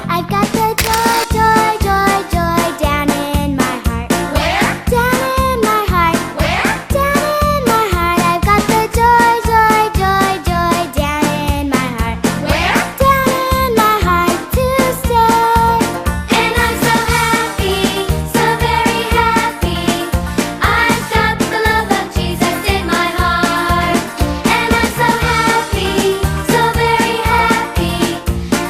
I've got the joy, joy, joy, joy down in my heart. Where? Down in my heart. Where? Down in my heart. I've got the joy, joy, joy, joy down in my heart. Where? Down in my heart to stay. And I'm so happy, so very happy. I've got the love of Jesus in my heart. And I'm so happy, so very happy.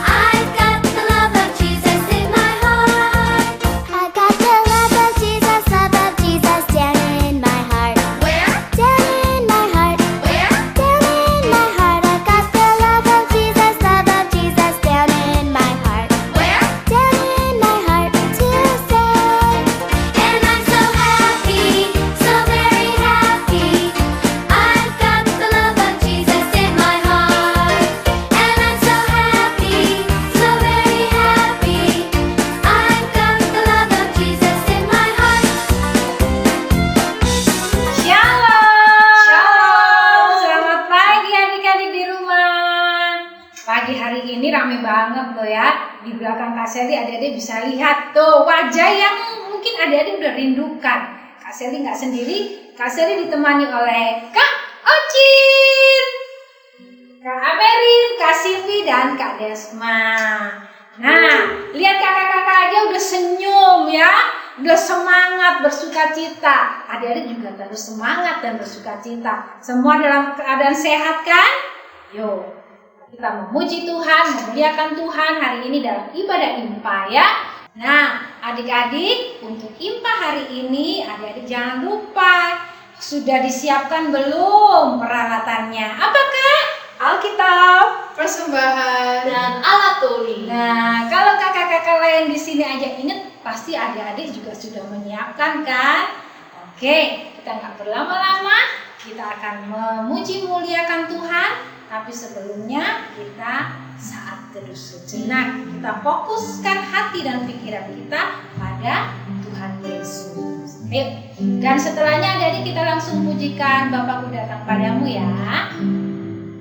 I've got the love of Jesus in my heart. I got the love of Jesus down in my heart. Where? Down in my heart. Where? Down in my heart. I got the love of Jesus down in my heart. Where? Down in my heart to stay. And I'm so happy, so very happy. I've got the love of Jesus in my heart. And I'm so happy, so very happy. I've got the love of Jesus in my heart. Shalom. Selamat pagi adik-adik di rumah. Pagi hari ini rame banget loh ya. Di belakang Kak Selly adik-adik bisa lihat tuh wajah yang mungkin adik-adik udah rindukan. Kak Selly nggak sendiri. Kak Selly ditemani oleh Kak Ocin, Kak Amerin, Kak Silvi, dan Kak Desma. Nah, lihat kakak-kakak aja udah senyum ya, udah semangat bersukacita. Adik-adik juga terus semangat dan bersukacita. Semua dalam keadaan sehat kan? Yuk, kita memuji Tuhan, memuliakan Tuhan hari ini dalam ibadah impa ya. Nah, adik-adik untuk impa hari ini, adik-adik jangan lupa sudah disiapkan belum peralatannya? Apakah? Alkitab, persembahan dan alat tulis. Nah, kalau kakak-kakak lain di sini aja inget, pasti adik-adik juga sudah menyiapkan kan? Oke, kita nggak berlama-lama, kita akan memuji muliakan Tuhan. Tapi sebelumnya kita saat teduh sejenak, kita fokuskan hati dan pikiran kita pada Tuhan Yesus. Ayo, dan setelahnya adik-adik kita langsung pujikan Bapakku datang padamu ya.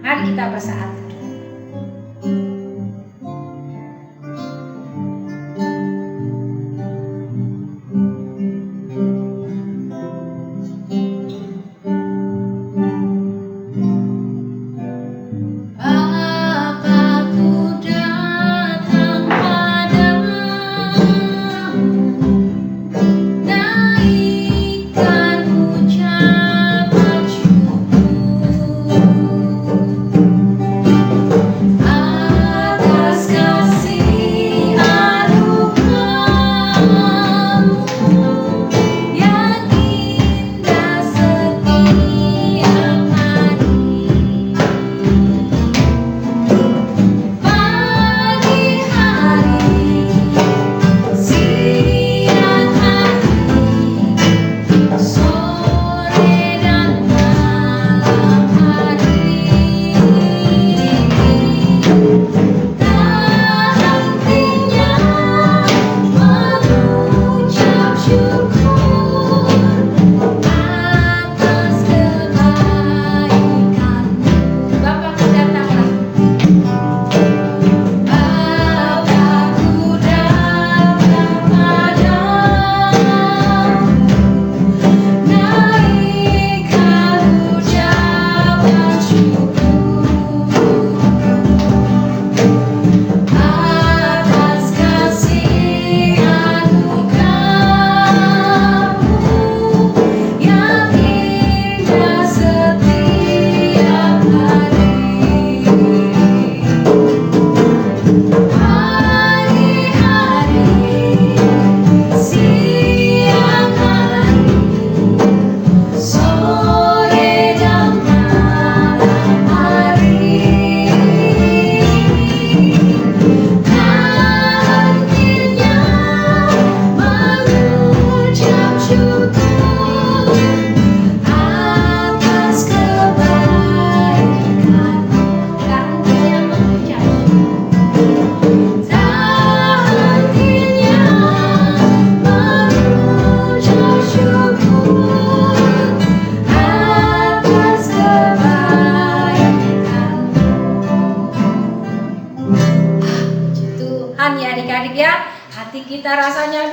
Mari kita bersaat teduh. Bapakku datang padamu, naikkan ucapan syukur. hati kita rasanya,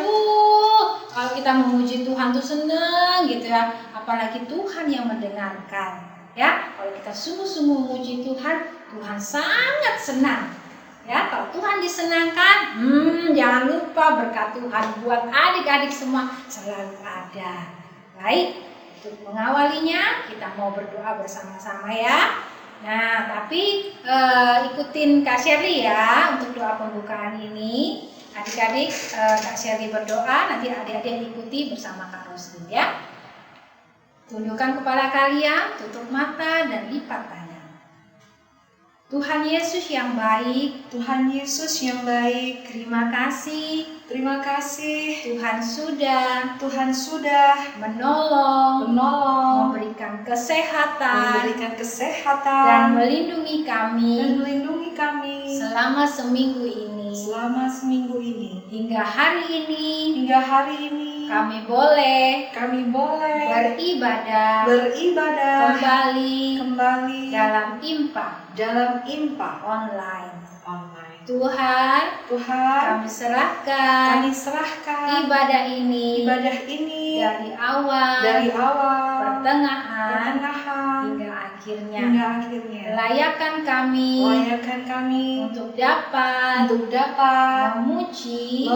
kalau kita memuji Tuhan tuh seneng gitu ya. Apalagi Tuhan yang mendengarkan. Ya, kalau kita sungguh-sungguh memuji Tuhan, Tuhan sangat senang. Ya, kalau Tuhan disenangkan, jangan lupa berkat Tuhan buat adik-adik semua selalu ada. Baik, untuk mengawalinya kita mau berdoa bersama-sama ya. Nah, tapi ikutin Kak Shirley ya untuk doa pembukaan ini. Adik-adik, Kak Shirley berdoa, nanti adik-adik ikuti bersama Kak Roslin ya. Tundukkan kepala kalian, tutup mata dan lipat tangan. Tuhan Yesus yang baik, Tuhan Yesus yang baik, terima kasih terima kasih Tuhan sudah menolong, memberikan kesehatan memberikan dan kesehatan melindungi dan kami melindungi kami selama seminggu ini. selama seminggu ini. Hingga hari ini Hingga hari ini kami boleh kami boleh beribadah kembali dalam impak dalam impak online. online. Tuhan, Tuhan, kami serahkan ibadah ini dari awal, pertengahan hingga akhirnya. Layakan kami untuk dapat memuji,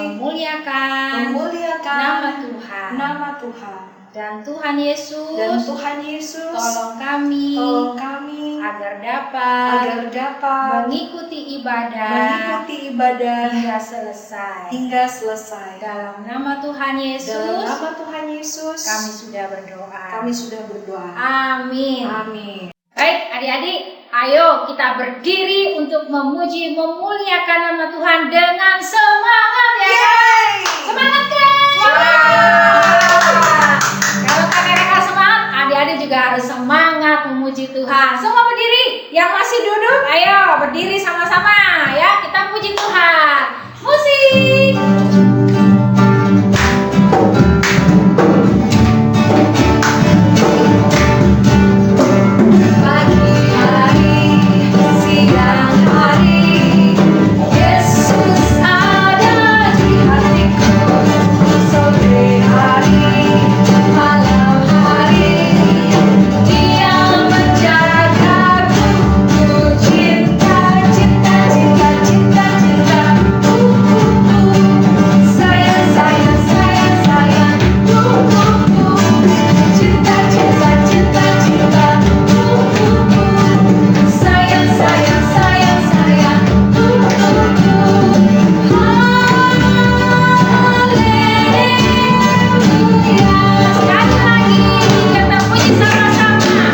memuliakan nama Tuhan. Dan Tuhan Yesus, tolong kami agar dapat mengikuti ibadah hingga selesai. Dalam nama Tuhan Yesus, kami sudah berdoa. Amin. Baik adik-adik, ayo kita berdiri untuk memuji, memuliakan nama Tuhan dengan semangat ya. Semangat kan? Kalau kakak-kakak semangat, adik-adik juga harus semangat memuji Tuhan. Semua berdiri, yang masih duduk, ayo berdiri sama-sama ya. Kita puji Tuhan. Musik. Pagi hari, siang hari, Yesus ada di hatiku. Sore hari, malam hari, Dia menjagaku. Ku cinta, cinta, cinta, cinta, cinta. Sayang, sayang, sayang, sayang. Cinta, cinta, cinta, cinta. Sayang, sayang, sayang, sayang. Haleluya. Sekali lagi kita puji sama-sama.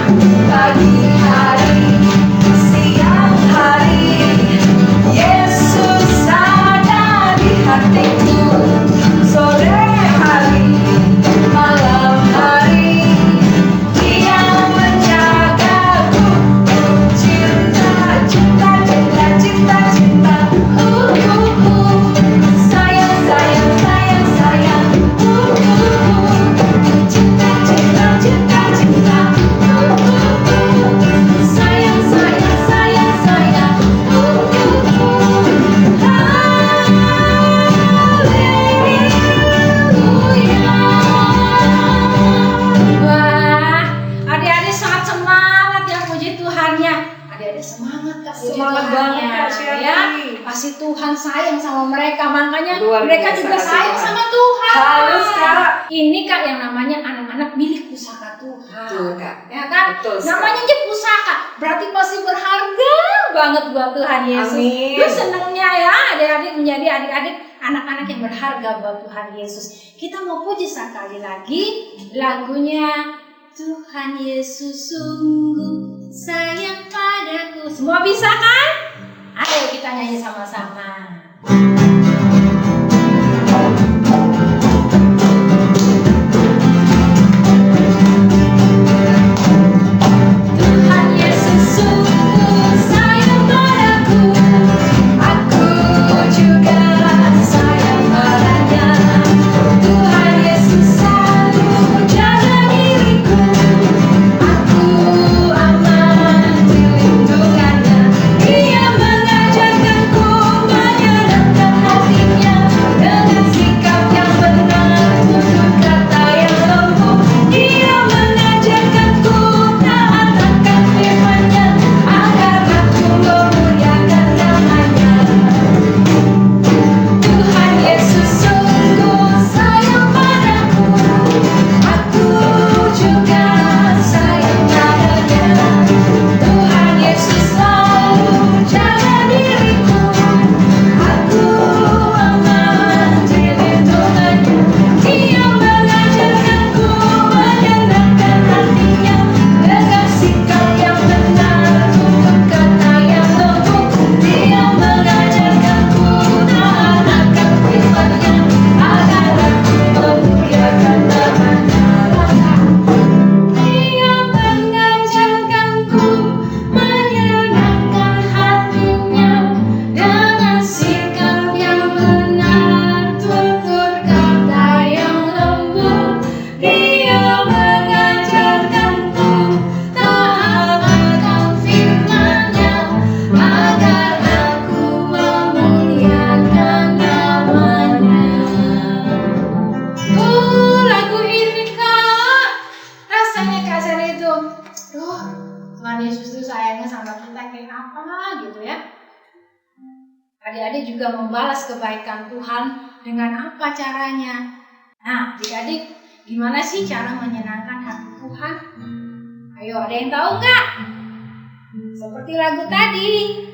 Pagi hari, siang hari, Yesus ada di hatiku. Sore hari, malam hari, Dia menjagaku. Cinta, cinta, cinta, cinta, cinta. Sayang, sayang, sayang, sayang. Cinta, cinta, cinta, cinta. Sayang, sayang, sayang, sayang. Wah, adik-adik sangat semangat ya puji Tuhannya. Adik-adik semangat Kak puji Semangat Tuhannya banget, Kak Syarli. ya. Pasti Tuhan sayang sama mereka, makanya Luar mereka biasa, juga Kak sayang Tuhan. sama Tuhan. Harus, Kak. Ini Kak yang namanya anak-anak milik pusaka Tuhan. Betul, Kak. Ya kan? Betul sekali. Namanya aja pusaka, berarti pasti berharga banget buat Tuhan Yesus. Amin. Lu senangnya ya adik-adik menjadi adik-adik anak-anak yang berharga buat Tuhan Yesus. Kita mau puji sekali lagi lagunya Tuhan Yesus sungguh sayang padaku. Semua bisa kan? Ayo kita nyanyi sama-sama. Tuhan Yesus sungguh sayang padaku. Aku juga sayang padanya. Tuhan Yesus selalu jaga diriku. Aku aman di lindungannya. Dia mengajarkanku banyak Tuhan Yesus itu sayangnya sama kita kayak apa gitu ya. Adik-adik juga membalas kebaikan Tuhan dengan apa caranya? Nah, adik-adik gimana sih cara menyenangkan hati Tuhan? Ayo, ada yang tahu nggak? Seperti lagu tadi,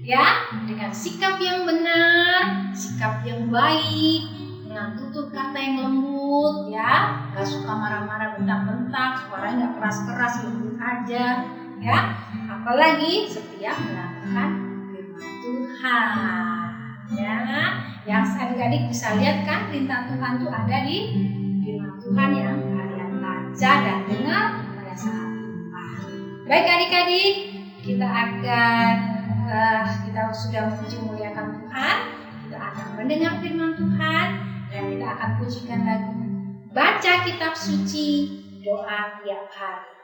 ya, dengan sikap yang benar, sikap yang baik, dengan tutur kata yang lembut, ya, nggak suka marah-marah bentak-bentak, suaranya nggak keras-keras, lembut aja, ya. Apalagi setiap melakukan firman Tuhan, ya. Yang adik-adik bisa lihat kan perintah Tuhan itu ada di firman Tuhan yang kalian baca dan dengar pada saat Tuhan. Baik adik-adik, kita sudah menuju muliakan Tuhan, kita akan mendengar firman Tuhan dan kita akan pujikan lagu baca kitab suci, doa tiap hari.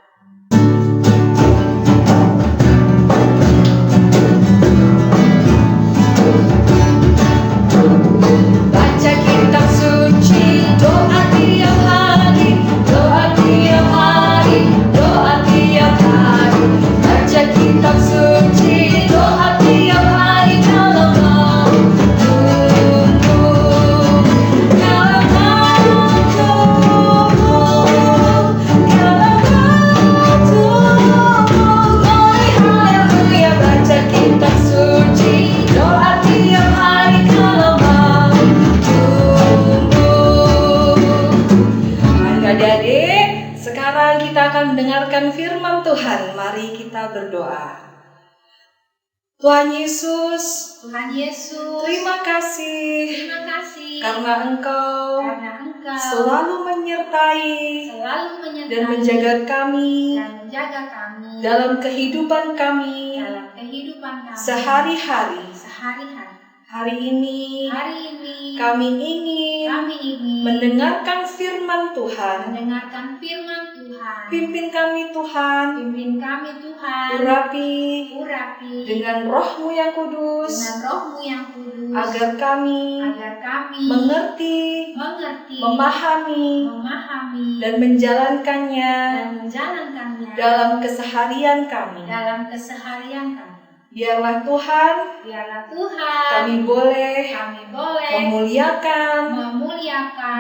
Baca kitab suci, doa tiap hari, doa tiap hari, doa tiap hari. Baca kitab suci, doa tiap hari kalau mau tumbuh, kalau mau tumbuh, kalau mau tumbuh. Haleluya, baca kitab suci, doa tiap hari kalau mau tumbuh. Adik-adik, sekarang kita akan mendengarkan firman Tuhan. Mari kita berdoa. Tuhan Yesus, terima kasih karena Engkau selalu menyertai dan menjaga kami dalam kehidupan kami sehari-hari. Hari ini kami ingin mendengarkan firman Tuhan. Pimpin kami Tuhan, urapi dengan Roh-Mu yang kudus, agar kami mengerti, memahami, dan menjalankannya dalam keseharian kami. Biarlah Tuhan, kami boleh memuliakan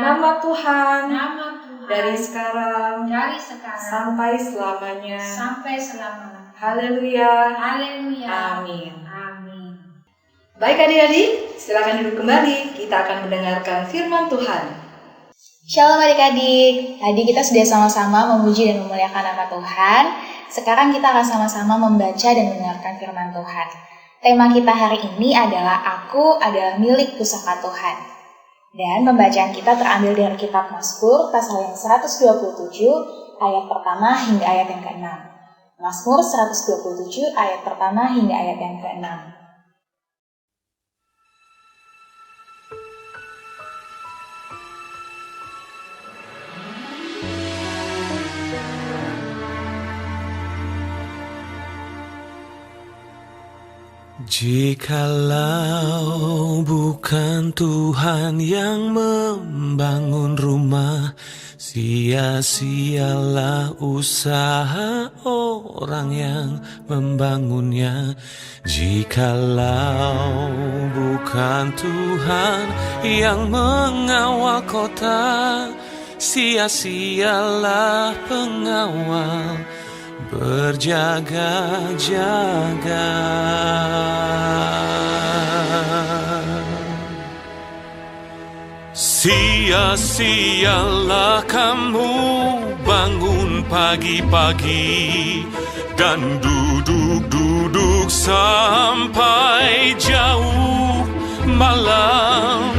nama Tuhan dari sekarang sampai selamanya. Haleluya. Amin. Baik adik-adik, silakan duduk kembali. Kita akan mendengarkan firman Tuhan. Shalom adik-adik, tadi kita sudah sama-sama memuji dan memuliakan nama Tuhan. Sekarang kita akan sama-sama membaca dan mendengarkan firman Tuhan. Tema kita hari ini adalah Aku adalah milik pusaka Tuhan. Dan pembacaan kita terambil dari kitab Mazmur pasal yang 127 ayat pertama hingga ayat yang ke-6. Mazmur 127 ayat pertama hingga ayat yang ke-6. Jikalau bukan Tuhan yang membangun rumah, sia-sialah usaha orang yang membangunnya. Jikalau bukan Tuhan yang mengawal kota, sia-sialah pengawal berjaga-jaga. Sia-sialah kamu bangun pagi-pagi dan duduk-duduk sampai jauh malam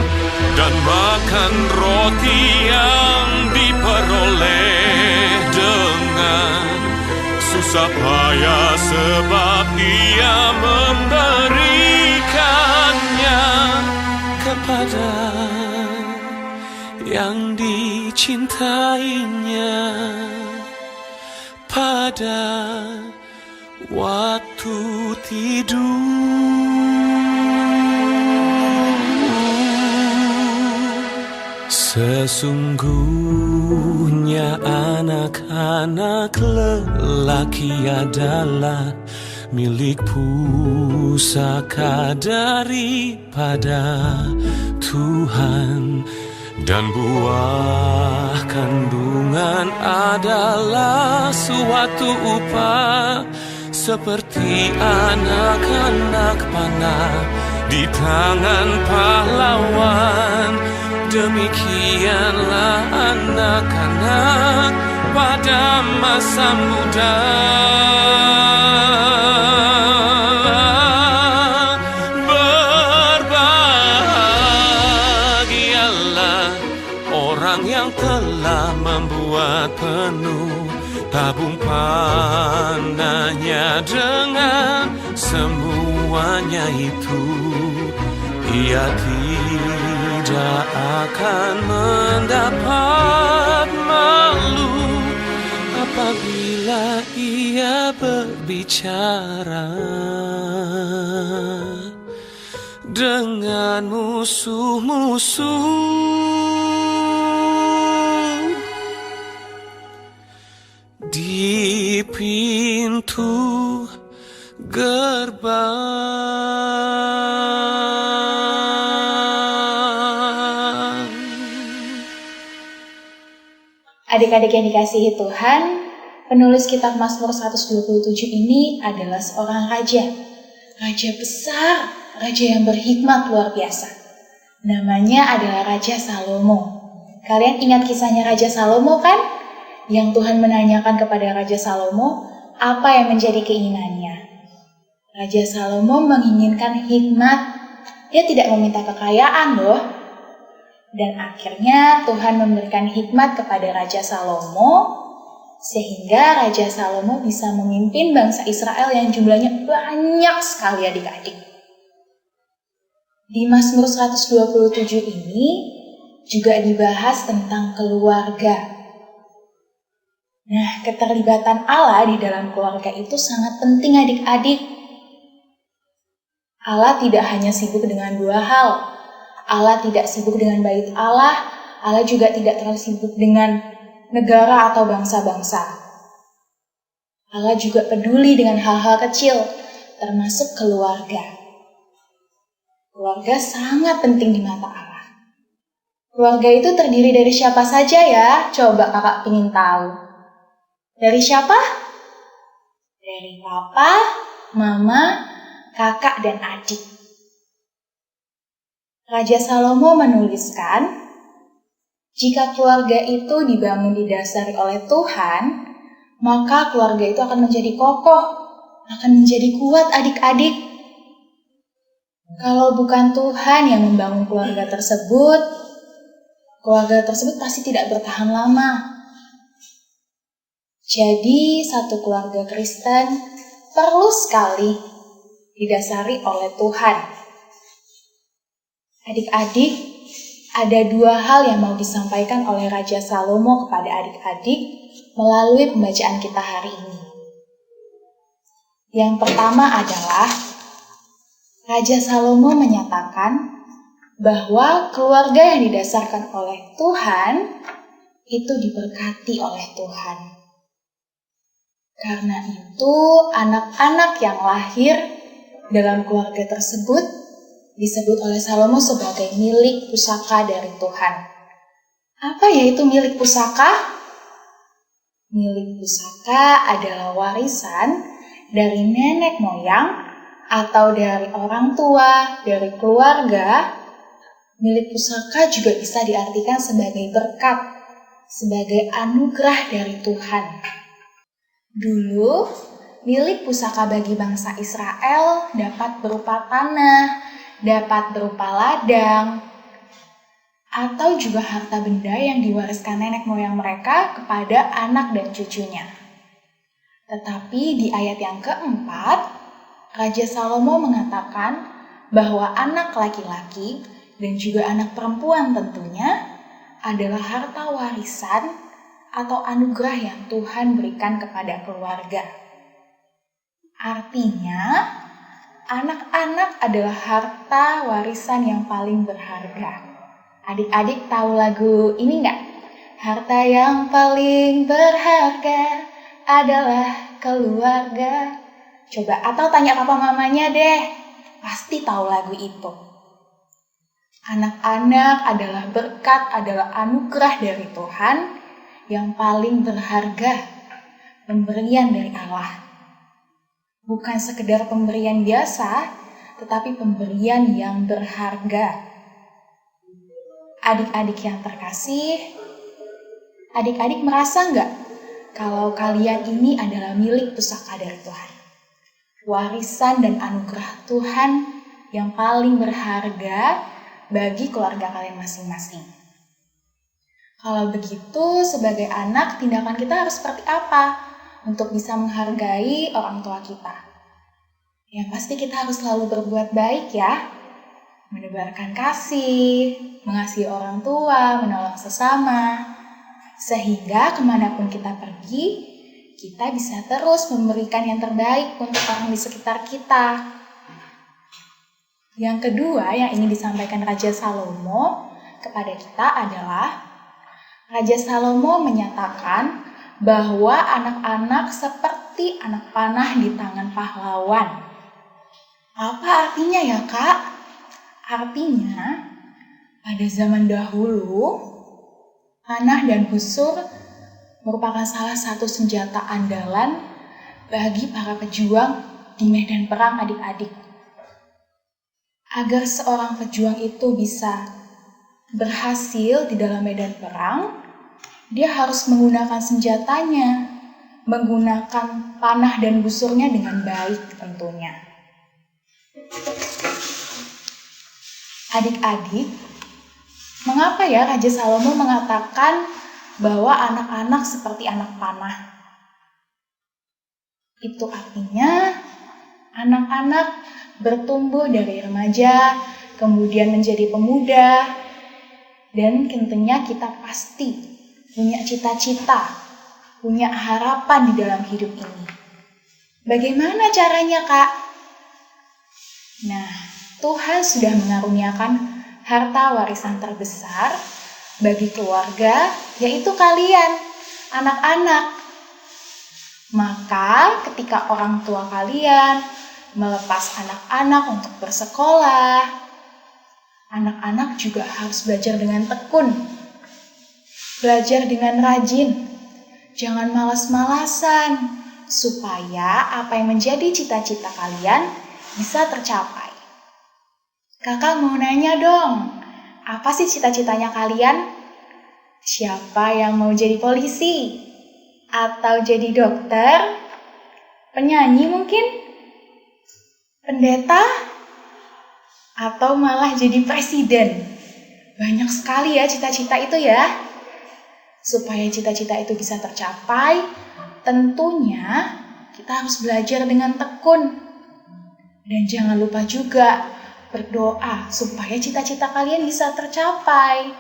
dan makan roti yang diperoleh dengan susah payah sebab Ia memberikannya kepada yang dicintainya pada waktu tidur. Sesungguhnya anak-anak lelaki adalah milik pusaka daripada Tuhan, dan buah kandungan adalah suatu upah, seperti anak-anak panah di tangan pahlawan. Demikianlah anak-anak pada masa muda. Berbahagialah orang yang telah membuat penuh tabung panahnya dengan semuanya itu. Ia tidak akan mendapat malu apabila ia berbicara dengan musuh-musuh di pintu gerbang. Adik-adik yang dikasihi Tuhan, penulis kitab Mazmur 127 ini adalah seorang raja. Raja besar, raja yang berhikmat luar biasa. Namanya adalah Raja Salomo. Kalian ingat kisahnya Raja Salomo kan? Yang Tuhan menanyakan kepada Raja Salomo, apa yang menjadi keinginannya? Raja Salomo menginginkan hikmat. Dia tidak meminta kekayaan loh. Dan akhirnya Tuhan memberikan hikmat kepada Raja Salomo, sehingga Raja Salomo bisa memimpin bangsa Israel yang jumlahnya banyak sekali adik-adik. Di Mazmur 127 ini juga dibahas tentang keluarga. Nah, keterlibatan Allah di dalam keluarga itu sangat penting adik-adik. Allah tidak hanya sibuk dengan dua hal. Allah tidak sibuk dengan bait Allah, Allah juga tidak terlalu sibuk dengan negara atau bangsa-bangsa. Allah juga peduli dengan hal-hal kecil, termasuk keluarga. Keluarga sangat penting di mata Allah. Keluarga itu terdiri dari siapa saja ya? Coba kakak ingin tahu. Dari siapa? Dari papa, mama, kakak, dan adik. Raja Salomo menuliskan, jika keluarga itu dibangun didasari oleh Tuhan, maka keluarga itu akan menjadi kokoh, akan menjadi kuat adik-adik. Kalau bukan Tuhan yang membangun keluarga tersebut pasti tidak bertahan lama. Jadi, satu keluarga Kristen perlu sekali didasari oleh Tuhan. Adik-adik, ada dua hal yang mau disampaikan oleh Raja Salomo kepada adik-adik melalui pembacaan kita hari ini. Yang pertama adalah, Raja Salomo menyatakan bahwa keluarga yang didasarkan oleh Tuhan itu diberkati oleh Tuhan. Karena itu, anak-anak yang lahir dalam keluarga tersebut disebut oleh Salomo sebagai milik pusaka dari Tuhan. Apa yaitu milik pusaka? Milik pusaka adalah warisan dari nenek moyang atau dari orang tua, dari keluarga. Milik pusaka juga bisa diartikan sebagai berkat, sebagai anugerah dari Tuhan. Dulu, milik pusaka bagi bangsa Israel dapat berupa tanah, dapat berupa ladang, atau juga harta benda yang diwariskan nenek moyang mereka kepada anak dan cucunya. Tetapi di ayat yang keempat, Raja Salomo mengatakan bahwa anak laki-laki dan juga anak perempuan tentunya adalah harta warisan atau anugerah yang Tuhan berikan kepada keluarga. Artinya, anak-anak adalah harta warisan yang paling berharga. Adik-adik tahu lagu ini nggak? Harta yang paling berharga adalah keluarga. Coba atau tanya papa mamanya deh, pasti tahu lagu itu. Anak-anak adalah berkat, adalah anugerah dari Tuhan yang paling berharga, pemberian dari Allah. Bukan sekedar pemberian biasa, tetapi pemberian yang berharga. Adik-adik yang terkasih, adik-adik merasa nggak kalau kalian ini adalah milik pusaka dari Tuhan? Warisan dan anugerah Tuhan yang paling berharga bagi keluarga kalian masing-masing. Kalau begitu, sebagai anak, tindakan kita harus seperti apa untuk bisa menghargai orang tua kita? Yang pasti kita harus selalu berbuat baik ya. Menebarkan kasih, mengasihi orang tua, menolong sesama. Sehingga kemanapun kita pergi, kita bisa terus memberikan yang terbaik untuk orang di sekitar kita. Yang kedua yang ingin disampaikan Raja Salomo kepada kita adalah Raja Salomo menyatakan bahwa anak-anak seperti anak panah di tangan pahlawan. Apa artinya ya, Kak? Artinya, pada zaman dahulu, panah dan busur merupakan salah satu senjata andalan bagi para pejuang di medan perang adik-adik. Agar seorang pejuang itu bisa berhasil di dalam medan perang, dia harus menggunakan senjatanya, menggunakan panah dan busurnya dengan baik tentunya. Adik-adik, mengapa ya Raja Salomo mengatakan bahwa anak-anak seperti anak panah? Itu artinya anak-anak bertumbuh dari remaja, kemudian menjadi pemuda, dan tentunya kita pasti punya cita-cita, punya harapan di dalam hidup ini. Bagaimana caranya, Kak? Nah, Tuhan sudah mengaruniakan harta warisan terbesar bagi keluarga, yaitu kalian, anak-anak. Maka ketika orang tua kalian melepas anak-anak untuk bersekolah, anak-anak juga harus belajar dengan tekun, belajar dengan rajin, jangan malas-malasan, supaya apa yang menjadi cita-cita kalian bisa tercapai. Kakak mau nanya dong, apa sih cita-citanya kalian? Siapa yang mau jadi polisi? Atau jadi dokter? Penyanyi mungkin? Pendeta? Atau malah jadi presiden? Banyak sekali ya cita-cita itu ya. Supaya cita-cita itu bisa tercapai, tentunya kita harus belajar dengan tekun. Dan jangan lupa juga berdoa supaya cita-cita kalian bisa tercapai.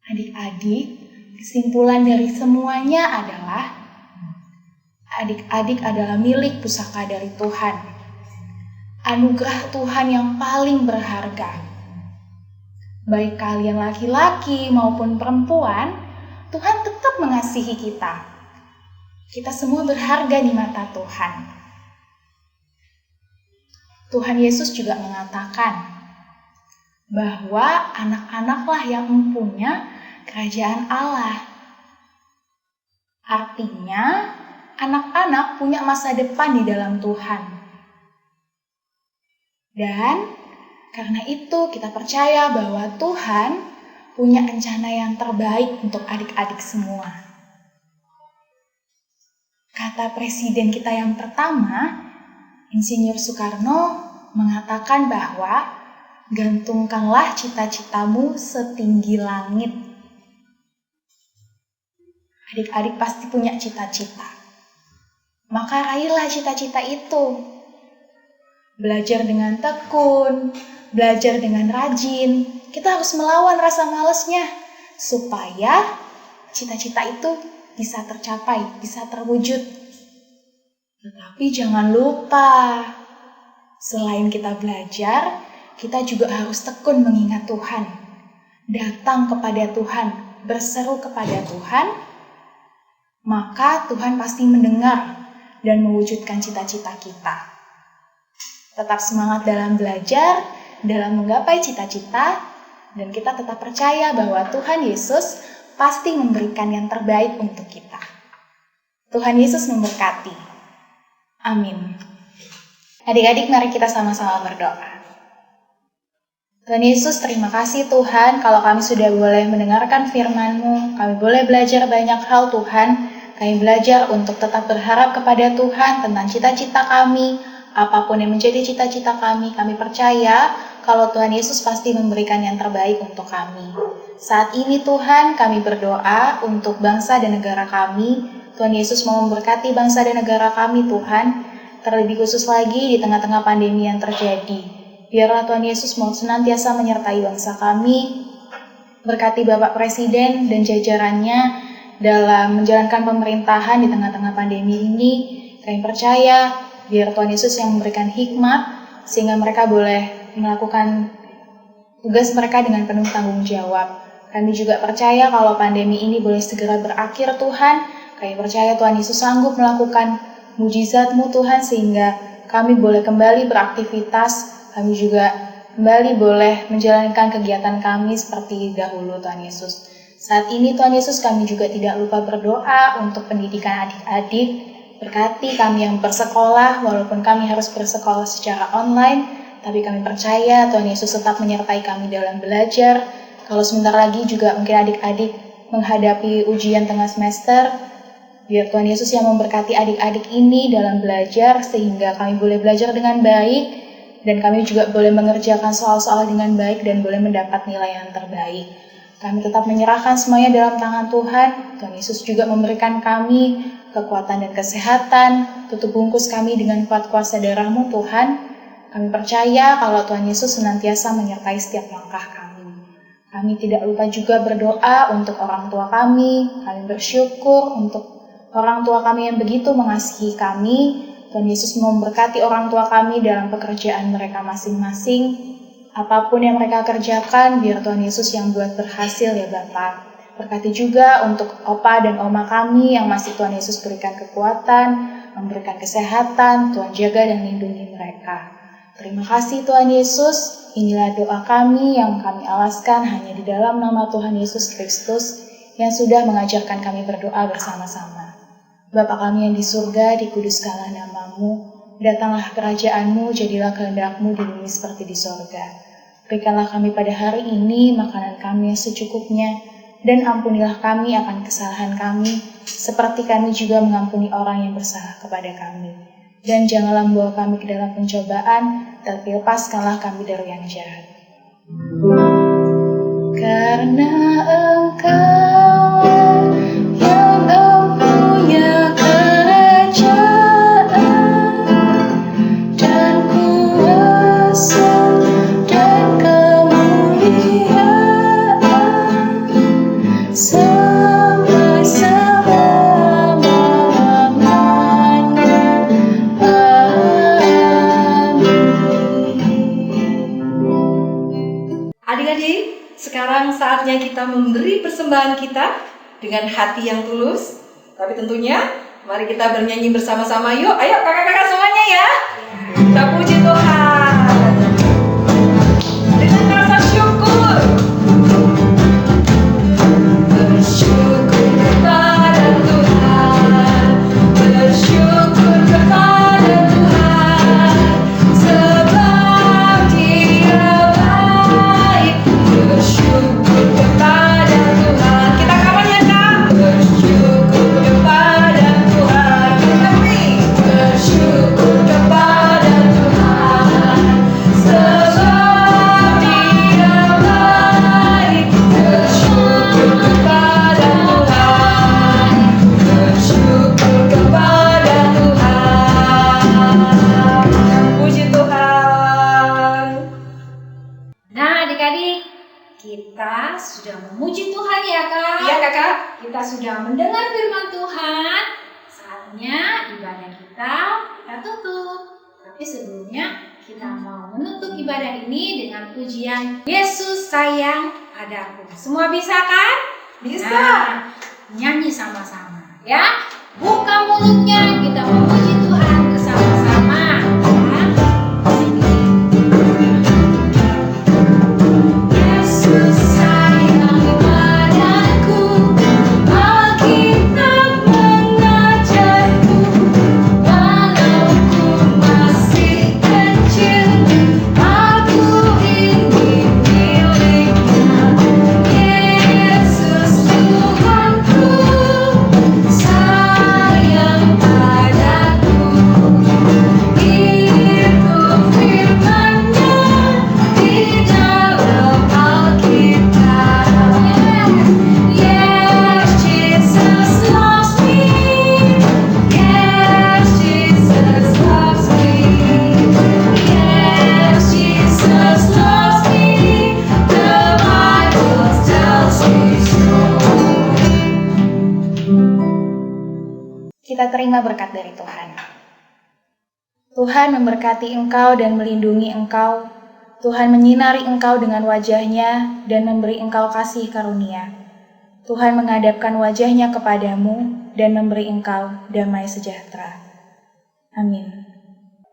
Adik-adik, kesimpulan dari semuanya adalah adik-adik adalah milik pusaka dari Tuhan. Anugerah Tuhan yang paling berharga. Baik kalian laki-laki maupun perempuan, Tuhan tetap mengasihi kita. Kita semua berharga di mata Tuhan. Tuhan Yesus juga mengatakan bahwa anak-anaklah yang mempunyai kerajaan Allah. Artinya, anak-anak punya masa depan di dalam Tuhan. Dan karena itu kita percaya bahwa Tuhan punya rencana yang terbaik untuk adik-adik semua. Kata presiden kita yang pertama, Insinyur Soekarno, mengatakan bahwa gantungkanlah cita-citamu setinggi langit. Adik-adik pasti punya cita-cita. Maka raihlah cita-cita itu. Belajar dengan tekun, belajar dengan rajin. Kita harus melawan rasa malasnya supaya cita-cita itu bisa tercapai, bisa terwujud. Tetapi jangan lupa, selain kita belajar, kita juga harus tekun mengingat Tuhan, datang kepada Tuhan, berseru kepada Tuhan, maka Tuhan pasti mendengar dan mewujudkan cita-cita kita. Tetap semangat dalam belajar, dalam menggapai cita-cita, dan kita tetap percaya bahwa Tuhan Yesus pasti memberikan yang terbaik untuk kita. Tuhan Yesus memberkati. Amin. Adik-adik, mari kita sama-sama berdoa. Tuhan Yesus, terima kasih Tuhan kalau kami sudah boleh mendengarkan firman-Mu. Kami boleh belajar banyak hal Tuhan. Kami belajar untuk tetap berharap kepada Tuhan tentang cita-cita kami. Apapun yang menjadi cita-cita kami percaya kalau Tuhan Yesus pasti memberikan yang terbaik untuk kami. Saat ini Tuhan, kami berdoa untuk bangsa dan negara kami. Tuhan Yesus mau memberkati bangsa dan negara kami Tuhan, terlebih khusus lagi di tengah-tengah pandemi yang terjadi. Biarlah Tuhan Yesus mau senantiasa menyertai bangsa kami, berkati Bapak Presiden dan jajarannya dalam menjalankan pemerintahan di tengah-tengah pandemi ini. Kami percaya biar Tuhan Yesus yang memberikan hikmat sehingga mereka boleh melakukan tugas mereka dengan penuh tanggung jawab. Kami juga percaya kalau pandemi ini boleh segera berakhir Tuhan. Kami percaya Tuhan Yesus sanggup melakukan mujizat-Mu Tuhan sehingga kami boleh kembali beraktivitas. Kami juga kembali boleh menjalankan kegiatan kami seperti dahulu Tuhan Yesus. Saat ini Tuhan Yesus kami juga tidak lupa berdoa untuk pendidikan adik-adik. Berkati kami yang bersekolah walaupun kami harus bersekolah secara online. Tapi kami percaya Tuhan Yesus tetap menyertai kami dalam belajar. Kalau sebentar lagi juga mungkin adik-adik menghadapi ujian tengah semester, biar Tuhan Yesus yang memberkati adik-adik ini dalam belajar sehingga kami boleh belajar dengan baik dan kami juga boleh mengerjakan soal-soal dengan baik dan boleh mendapat nilai yang terbaik. Kami tetap menyerahkan semuanya dalam tangan Tuhan. Tuhan Yesus juga memberikan kami kekuatan dan kesehatan. Tutup bungkus kami dengan kuat kuasa darah-Mu Tuhan. Kami percaya kalau Tuhan Yesus senantiasa menyertai setiap langkah kami. Kami tidak lupa juga berdoa untuk orang tua kami. Kami bersyukur untuk orang tua kami yang begitu mengasihi kami. Tuhan Yesus memberkati orang tua kami dalam pekerjaan mereka masing-masing. Apapun yang mereka kerjakan, biar Tuhan Yesus yang buat berhasil ya Bapak. Berkati juga untuk opa dan oma kami yang masih Tuhan Yesus berikan kekuatan, memberikan kesehatan, Tuhan jaga dan lindungi mereka. Terima kasih Tuhan Yesus, inilah doa kami yang kami alaskan hanya di dalam nama Tuhan Yesus Kristus yang sudah mengajarkan kami berdoa bersama-sama. Bapa kami yang di surga, dikuduskanlah nama-Mu, datanglah kerajaan-Mu, jadilah kehendak-Mu di bumi seperti di surga. Berikanlah kami pada hari ini makanan kami yang secukupnya, dan ampunilah kami akan kesalahan kami, seperti kami juga mengampuni orang yang bersalah kepada kami. Dan janganlah membawa kami ke dalam pencobaan, tapi lepaskanlah kami dari yang jahat. Karena Engkau yang mempunyai kerajaan dan kuasa dan kemuliaan sampai selama-lamanya. Amin. Adik-adik, sekarang saatnya kita memberi persembahan kita dengan hati yang tulus. Tapi tentunya, mari kita bernyanyi bersama-sama yuk. Ayo kakak-kakak semuanya ya. Kita puji Tuhan dengan rasa syukur. Bersyukur kepada Tuhan, bersyukur kepada Tuhan, sebab Dia baik. Bersyukur kepada Tuhan. Kita kapan ya Kak? Bersyukur kepada Tuhan. Kita beri. Bersyukur kepada Tuhan, sebab Dia baik. Bersyukur kepada Tuhan, bersyukur kepada Tuhan. Puji Tuhan. Nah adik-adik, kita sudah memuji Tuhan ya Kak. Iya kakak. Kita sudah mendengar firman Tuhan. Saatnya ibadah kita tutup. Tapi sebelumnya kita mau menutup ibadah ini dengan pujian Yesus sayang padaku. Semua bisa kan? Bisa. Nah, nyanyi sama-sama ya. Buka mulutnya, kita memuji Tuhan bersama-sama. Yesus sayang padaku, Alkitab mengajarku, walau ku masih kecil, aku ingin miliknya. Yesus Tuhanku, sayang padaku, itu firman-Nya di dalam Alkitab. Yes, Jesus loves me. Yes, Jesus loves me. Yes, Jesus loves me. The Bible tells me so. Kita terima berkat dari Tuhan. Tuhan memberkati engkau dan melindungi engkau. Tuhan menyinari engkau dengan wajah-Nya dan memberi engkau kasih karunia. Tuhan menghadapkan wajah-Nya kepadamu dan memberi engkau damai sejahtera. Amin.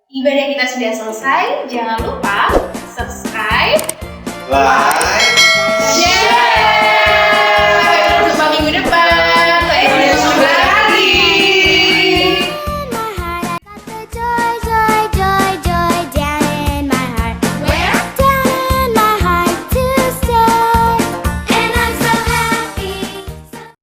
Ibadah kita sudah selesai. Jangan lupa subscribe, Like, share,